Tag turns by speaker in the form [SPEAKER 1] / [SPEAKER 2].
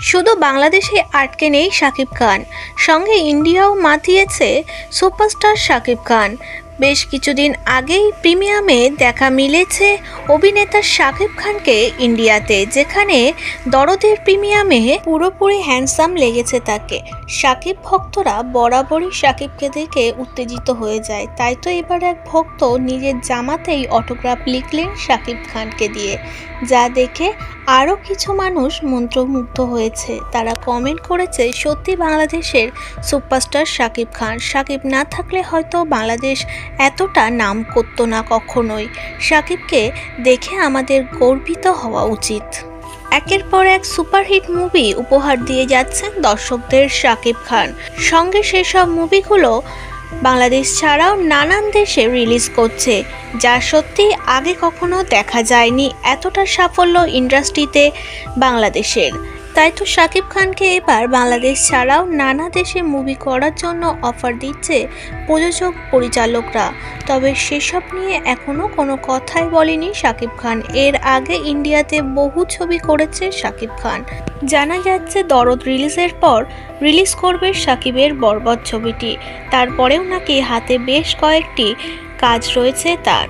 [SPEAKER 1] শুধু বাংলাদেশে আটকে নেই শাকিব খান, সঙ্গে ইন্ডিয়াও মাতিয়েছে সুপারস্টার শাকিব খান। বেশ কিছুদিন আগেই প্রিমিয়ামে দেখা মিলেছে অভিনেতা শাকিব খানকে ইন্ডিয়াতে, যেখানে দরদের প্রিমিয়ামে পুরোপুরি হ্যান্ডসাম লেগেছে তাকে। শাকিব ভক্তরা বরাবরই শাকিবকে দেখে উত্তেজিত হয়ে যায়, তাই তো এবার এক ভক্ত নিজের জামাতেই অটোগ্রাফ লিখলেন শাকিব খানকে দিয়ে, যা দেখে আরও কিছু মানুষ মন্ত্রমুগ্ধ হয়েছে। তারা কমেন্ট করেছে, সত্যি বাংলাদেশের সুপারস্টার শাকিব খান। শাকিব না থাকলে হয়তো বাংলাদেশ এতটা নাম করতো না কখনোই। শাকিবকে দেখে আমাদের গর্বিত হওয়া উচিত। একের পর এক সুপারহিট মুভি উপহার দিয়ে যাচ্ছেন দর্শকদের শাকিব খান। সঙ্গে সেসব মুভিগুলো বাংলাদেশ ছাড়াও নানান দেশে রিলিজ করছে, যা সত্যি আগে কখনো দেখা যায়নি এতটা সাফল্য ইন্ডাস্ট্রিতে বাংলাদেশের। তাই তো শাকিব খানকে এবার বাংলাদেশ ছাড়াও নানা দেশে মুভি করার জন্য অফার দিচ্ছে প্রযোজক পরিচালকরা। তবে সেসব নিয়ে এখনও কোনো কথাই বলেনি শাকিব খান। এর আগে ইন্ডিয়াতে বহু ছবি করেছে শাকিব খান। জানা যাচ্ছে দরদ রিলিজের পর রিলিজ করবে শাকিবের বরবাদ ছবিটি। তারপরেও নাকি হাতে বেশ কয়েকটি কাজ রয়েছে তার।